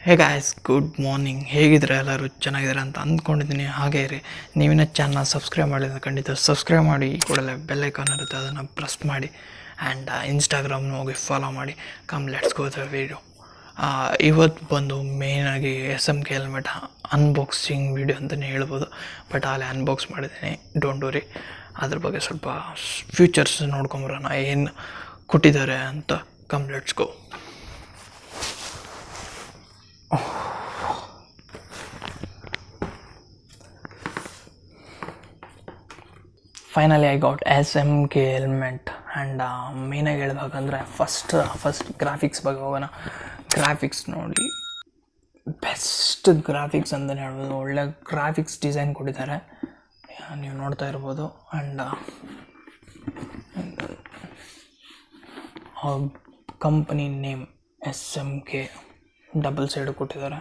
ಹೇ guys, good morning. ಹೇಗಿದ್ರೆ ಎಲ್ಲರೂ ಚೆನ್ನಾಗಿದ್ದಾರೆ ಅಂತ ಅಂದ್ಕೊಂಡಿದ್ದೀನಿ. ಹಾಗೇ ರೀ, ನೀವಿನ ಚಾನಲ್ ಸಬ್ಸ್ಕ್ರೈಬ್ ಮಾಡಿದ್ರೆ ಖಂಡಿತ ಸಬ್ಸ್ಕ್ರೈಬ್ ಮಾಡಿ. ಈ ಕೂಡಲೇ ಬೆಲ್ ಐಕಾನ್ ಇರುತ್ತೆ, ಅದನ್ನು ಪ್ರೆಸ್ ಮಾಡಿ. ಆ್ಯಂಡ್ ಇನ್ಸ್ಟಾಗ್ರಾಮ್ನ ಹೋಗಿ ಫಾಲೋ ಮಾಡಿ. Come let's go the video. ಇವತ್ತು ಬಂದು ಮೇಯ್ನಾಗಿ SMK ಹೆಲ್ಮೆಟ್ ಅನ್ಬಾಕ್ಸಿಂಗ್ ವೀಡಿಯೋ ಅಂತಲೇ ಹೇಳ್ಬೋದು. ಬಟ್ ಅಲ್ಲಿ ಅನ್ಬಾಕ್ಸ್ ಮಾಡಿದ್ದೀನಿ, ಡೋಂಟ್ ವರಿ. ಅದ್ರ ಬಗ್ಗೆ ಸ್ವಲ್ಪ ಫ್ಯೂಚರ್ಸ್ ನೋಡ್ಕೊಂಬರೋಣ, ಏನು ಕೊಟ್ಟಿದ್ದಾರೆ ಅಂತ. Come let's go. Finally I got SMK helmet. And ಮೇಯ್ನಾಗಿ ಹೇಳ್ಬೇಕಂದ್ರೆ ಫಸ್ಟ್ ಗ್ರಾಫಿಕ್ಸ್ ಬಗ್ಗೆ ಹೋಗೋಣ. ಗ್ರಾಫಿಕ್ಸ್ ನೋಡಿ, ಬೆಸ್ಟ್ ಗ್ರಾಫಿಕ್ಸ್ ಅಂತಲೇ ಹೇಳ್ಬೋದು. ಒಳ್ಳೆ ಗ್ರಾಫಿಕ್ಸ್ ಡಿಸೈನ್ ಕೊಟ್ಟಿದ್ದಾರೆ, ನೀವು ನೋಡ್ತಾ ಇರ್ಬೋದು. And company name SMK double side ಕೊಟ್ಟಿದ್ದಾರೆ,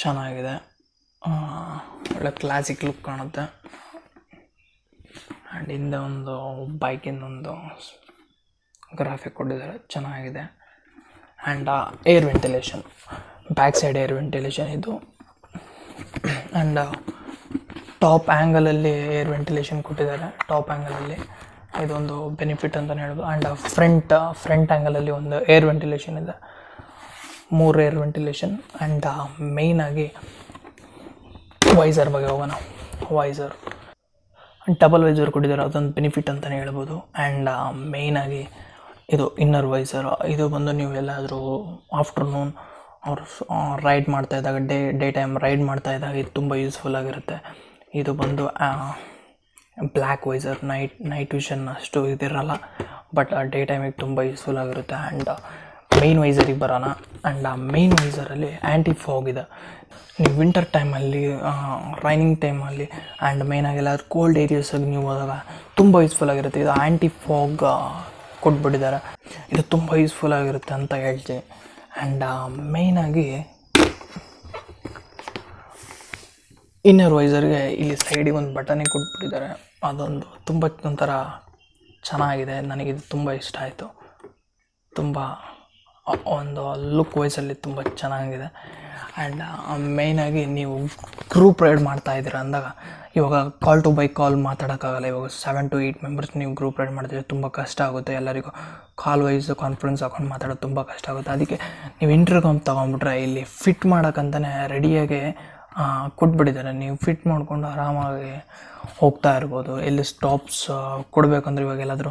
ಚೆನ್ನಾಗಿದೆ. ಒಳ್ಳೆ ಕ್ಲಾಸಿಕ್ ಲುಕ್ ಕಾಣುತ್ತೆ. ಆ್ಯಂಡ್ ಹಿಂದೆ ಒಂದು ಬೈಕಿಂದೊಂದು ಗ್ರಾಫಿಕ್ ಕೊಟ್ಟಿದ್ದಾರೆ, ಚೆನ್ನಾಗಿದೆ. And air ventilation, back side air ventilation ಇದು. ಆ್ಯಂಡ್ ಟಾಪ್ ಆ್ಯಂಗಲಲ್ಲಿ ಏರ್ ವೆಂಟಿಲೇಷನ್ ಕೊಟ್ಟಿದ್ದಾರೆ, ಟಾಪ್ ಆ್ಯಂಗಲಲ್ಲಿ ಇದೊಂದು ಬೆನಿಫಿಟ್ ಅಂತಲೇ ಹೇಳ್ಬೋದು. ಆ್ಯಂಡ್ ಫ್ರಂಟ್ ಆ್ಯಂಗಲಲ್ಲಿ ಒಂದು ಏರ್ ವೆಂಟಿಲೇಷನ್ ಇದೆ, 3 ಏರ್ ವೆಂಟಿಲೇಷನ್. ಆ್ಯಂಡ್ ಮೇಯ್ನಾಗಿ ವೈಸರ್ ಬಗ್ಗೆ ಹೋಗೋಣ. ವೈಸರ್ ಡಬಲ್ ವೈಸರ್ ಕೊಟ್ಟಿದ್ದಾರೆ, ಅದೊಂದು ಬೆನಿಫಿಟ್ ಅಂತಲೇ ಹೇಳ್ಬೋದು. ಆ್ಯಂಡ್ ಮೇಯ್ನಾಗಿ ಇದು ಇನ್ನರ್ ವೈಸರ್. ಇದು ಬಂದು ನೀವು ಎಲ್ಲಾದರೂ ಆಫ್ಟರ್ನೂನ್ ಅವರು ರೈಡ್ ಮಾಡ್ತಾಯಿದ್ದಾಗ, ಡೇ ಟೈಮ್ ರೈಡ್ ಮಾಡ್ತಾಯಿದ್ದಾಗ ಇದು ತುಂಬ ಯೂಸ್ಫುಲ್ ಆಗಿರುತ್ತೆ. ಇದು ಬಂದು ಬ್ಲ್ಯಾಕ್ ವೈಸರ್, ನೈಟ್ ವಿಷನ್ ಅಷ್ಟು ಇದಿರಲ್ಲ, ಬಟ್ ಡೇ ಟೈಮಿಗೆ ತುಂಬ ಯೂಸ್ಫುಲ್ ಆಗಿರುತ್ತೆ. ಆ್ಯಂಡ್ ಮೇಯ್ನ್ ವೈಸರಿಗೆ ಬರೋಣ. ಆ್ಯಂಡ್ ಆ ಮೇಯ್ನ್ ವೈಸರಲ್ಲಿ ಆ್ಯಂಟಿ ಫಾಗ್ ಇದೆ. ನೀವು ವಿಂಟರ್ ಟೈಮಲ್ಲಿ, ರೈನಿಂಗ್ ಟೈಮಲ್ಲಿ, ಆ್ಯಂಡ್ ಮೇಯ್ನಾಗಿ ಎಲ್ಲಾದ್ರೂ ಕೋಲ್ಡ್ ಏರಿಯಾಸಾಗಿ ನೀವು ಹೋದಾಗ ತುಂಬ ಯೂಸ್ಫುಲ್ ಆಗಿರುತ್ತೆ. ಇದು ಆ್ಯಂಟಿ ಫಾಗ್ ಕೊಟ್ಬಿಟ್ಟಿದ್ದಾರೆ, ಇದು ತುಂಬ ಯೂಸ್ಫುಲ್ ಆಗಿರುತ್ತೆ ಅಂತ ಹೇಳ್ತೀನಿ. ಆ್ಯಂಡ್ ಮೇಯ್ನಾಗಿ ಇನ್ನರ್ ವೈಸರ್ಗೆ ಇಲ್ಲಿ ಸೈಡಿಗೆ ಒಂದು ಬಟನೇ ಕೊಟ್ಬಿಟ್ಟಿದ್ದಾರೆ, ಅದೊಂದು ತುಂಬ ಒಂಥರ ಚೆನ್ನಾಗಿದೆ. ನನಗಿದು ತುಂಬ ಇಷ್ಟ ಆಯಿತು. ತುಂಬ ಒಂದು ಲುಕ್ ವೈಸಲ್ಲಿ ತುಂಬ ಚೆನ್ನಾಗಿದೆ. ಆ್ಯಂಡ್ ಮೇಯ್ನಾಗಿ ನೀವು ಗ್ರೂಪ್ ರೈಡ್ ಮಾಡ್ತಾಯಿದ್ದೀರ ಅಂದಾಗ, ಇವಾಗ ಕಾಲ್ ಟು ಬೈಕ್ ಕಾಲ್ ಮಾತಾಡೋಕ್ಕಾಗಲ್ಲ. ಇವಾಗ 7 to 8 ಮೆಂಬರ್ಸ್ ನೀವು ಗ್ರೂಪ್ ರೈಡ್ ಮಾಡ್ತಿದ್ರೆ ತುಂಬ ಕಷ್ಟ ಆಗುತ್ತೆ. ಎಲ್ಲರಿಗೂ ಕಾಲ್ ವೈಸ್ ಕಾನ್ಫರೆನ್ಸ್ ಹಾಕೊಂಡು ಮಾತಾಡೋದು ತುಂಬ ಕಷ್ಟ ಆಗುತ್ತೆ. ಅದಕ್ಕೆ ನೀವು ಇಂಟರ್ಕಾಮ್ ತೊಗೊಂಬಿಟ್ರೆ ಇಲ್ಲಿ ಫಿಟ್ ಮಾಡೋಕ್ಕಂತಲೇ ರೆಡಿಯಾಗಿ ಕೊಟ್ಬಿಟ್ಟಿದ್ದಾರೆ. ನೀವು ಫಿಟ್ ಮಾಡಿಕೊಂಡು ಆರಾಮಾಗಿ ಹೋಗ್ತಾ ಇರ್ಬೋದು. ಎಲ್ಲಿ ಸ್ಟಾಪ್ಸ್ ಕೊಡಬೇಕಂದ್ರೆ, ಇವಾಗ ಎಲ್ಲಾದರೂ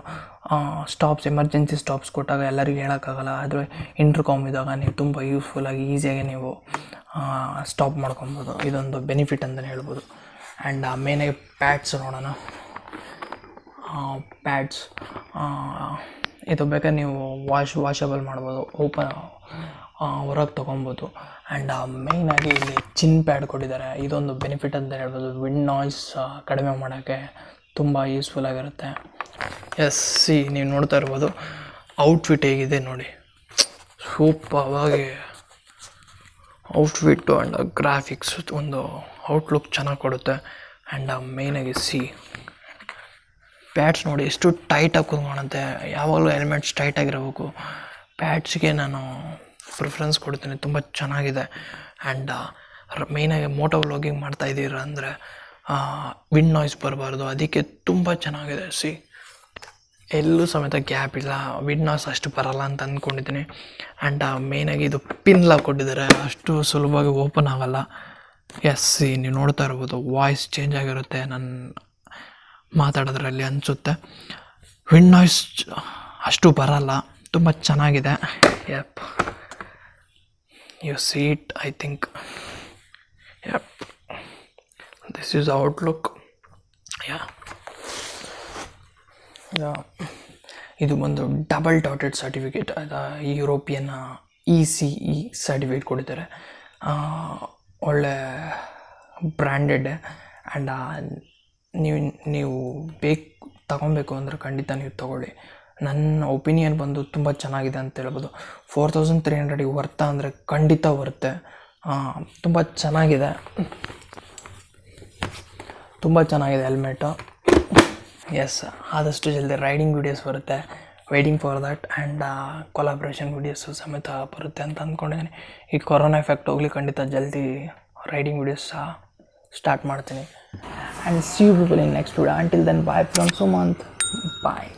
ಸ್ಟಾಪ್ಸ್, ಎಮರ್ಜೆನ್ಸಿ ಸ್ಟಾಪ್ಸ್ ಕೊಟ್ಟಾಗ ಎಲ್ಲರಿಗೂ ಹೇಳೋಕ್ಕಾಗಲ್ಲ. ಆದರೆ ಇಂಟರ್ಕಾಮ್ ಇದ್ದಾಗ ನೀವು ತುಂಬ ಯೂಸ್ಫುಲ್ಲಾಗಿ ಈಸಿಯಾಗಿ ನೀವು ಸ್ಟಾಪ್ ಮಾಡ್ಕೊಬೋದು. ಇದೊಂದು ಬೆನಿಫಿಟ್ ಅಂತಲೇ ಹೇಳ್ಬೋದು. ಆ್ಯಂಡ್ ಮೇನಾಗಿ ಪ್ಯಾಡ್ಸ್ ನೋಡೋಣ. ಪ್ಯಾಡ್ಸ್ ಇದು ಬೇಕಾದ್ರೆ ನೀವು ವಾಷಬಲ್ ಮಾಡ್ಬೋದು, ಹೊರಗೆ ತೊಗೊಬೋದು. ಆ್ಯಂಡ್ ಮೇಯ್ನಾಗಿ ಇಲ್ಲಿ ಚಿನ್ ಪ್ಯಾಡ್ ಕೊಟ್ಟಿದ್ದಾರೆ, ಇದೊಂದು ಬೆನಿಫಿಟ್ ಅಂತ ಹೇಳ್ಬೋದು. ವಿಂಡ್ ನಾಯ್ಸ್ ಕಡಿಮೆ ಮಾಡೋಕ್ಕೆ ತುಂಬ ಯೂಸ್ಫುಲ್ ಆಗಿರುತ್ತೆ. ನೀವು ನೋಡ್ತಾ ಇರ್ಬೋದು ಔಟ್ಫಿಟ್ ಹೇಗಿದೆ ನೋಡಿ, ಸೂಪರಾಗಿ ಔಟ್ಫಿಟ್ಟು. ಆ್ಯಂಡ್ ಗ್ರಾಫಿಕ್ಸ್ ಒಂದು ಔಟ್ಲುಕ್ ಚೆನ್ನಾಗಿ ಕೊಡುತ್ತೆ. ಆ್ಯಂಡ್ ಮೇಯ್ನಾಗಿ ಪ್ಯಾಡ್ಸ್ ನೋಡಿ ಎಷ್ಟು ಟೈಟಾಗಿ ಕೂತ್ಕೊಳ್ಳುತ್ತೆ. ಯಾವಾಗಲೂ ಹೆಲ್ಮೆಟ್ಸ್ ಟೈಟಾಗಿರಬೇಕು. ಪ್ಯಾಡ್ಸ್ಗೆ ನಾನು ಪ್ರಿಫರೆನ್ಸ್ ಕೊಡ್ತೀನಿ, ತುಂಬ ಚೆನ್ನಾಗಿದೆ. ಆ್ಯಂಡ್ ಮೇಯ್ನಾಗಿ ಮೋಟೋ ವ್ಲಾಗಿಂಗ್ ಮಾಡ್ತಾಯಿದ್ದೀರ ಅಂದರೆ ವಿಂಡ್ ನಾಯ್ಸ್ ಬರಬಾರ್ದು, ಅದಕ್ಕೆ ತುಂಬ ಚೆನ್ನಾಗಿದೆ. ಎಲ್ಲೂ ಸಮೇತ ಗ್ಯಾಪ್ ಇಲ್ಲ, ವಿಂಡ್ ನಾಯ್ಸ್ ಅಷ್ಟು ಬರಲ್ಲ ಅಂತ ಅಂದ್ಕೊಂಡಿದ್ದೀನಿ. ಆ್ಯಂಡ್ ಮೇಯ್ನಾಗಿ ಇದು ಪಿನ್ ಲಾಕ್ ಕೊಟ್ಟಿದ್ದಾರೆ, ಅಷ್ಟು ಸುಲಭವಾಗಿ ಓಪನ್ ಆಗೋಲ್ಲ. ನೀವು ನೋಡ್ತಾ ಇರ್ಬೋದು ವಾಯ್ಸ್ ಚೇಂಜ್ ಆಗಿರುತ್ತೆ ನನ್ನ ಮಾತಾಡೋದ್ರಲ್ಲಿ ಅನಿಸುತ್ತೆ. ವಿಂಡ್ ನಾಯ್ಸ್ ಅಷ್ಟು ಬರಲ್ಲ, ತುಂಬ ಚೆನ್ನಾಗಿದೆ. You see it, I think. This is the outlook. ಇದು ಒಂದು double dotted certificate, European ECE certificate ಕೊಟ್ಟಿದ್ದಾರೆ. ಒಳ್ಳೆ ಬ್ರ್ಯಾಂಡೆಡ್. ಆ್ಯಂಡ್ ನೀವು ತಗೊಬೇಕು ಅಂದರೆ ಖಂಡಿತ ನೀವು ತೊಗೊಳ್ಳಿ. ನನ್ನ ಒಪಿನಿಯನ್ ಬಂದು ತುಂಬ ಚೆನ್ನಾಗಿದೆ ಅಂತ ಹೇಳ್ಬೋದು. 4300 ವರ್ತಾ ಅಂದರೆ ಖಂಡಿತ ಬರುತ್ತೆ. ತುಂಬ ಚೆನ್ನಾಗಿದೆ, ತುಂಬ ಚೆನ್ನಾಗಿದೆ ಹೆಲ್ಮೆಟು. ಆದಷ್ಟು ಜಲ್ದಿ ರೈಡಿಂಗ್ ವೀಡಿಯೋಸ್ ಬರುತ್ತೆ, waiting for that. And collaboration videos ಸಮೇತ ಬರುತ್ತೆ ಅಂತ ಅಂದ್ಕೊಂಡಿದ್ದೀನಿ. ಈ ಕೊರೋನಾ ಎಫೆಕ್ಟ್ ಹೋಗ್ಲಿ ಖಂಡಿತ ಜಲ್ದಿ ರೈಡಿಂಗ್ ವೀಡಿಯೋಸ್ ಸಹ ಸ್ಟಾರ್ಟ್ ಮಾಡ್ತೀನಿ. And see you people in next video. Until then bye from Sumanth. Bye.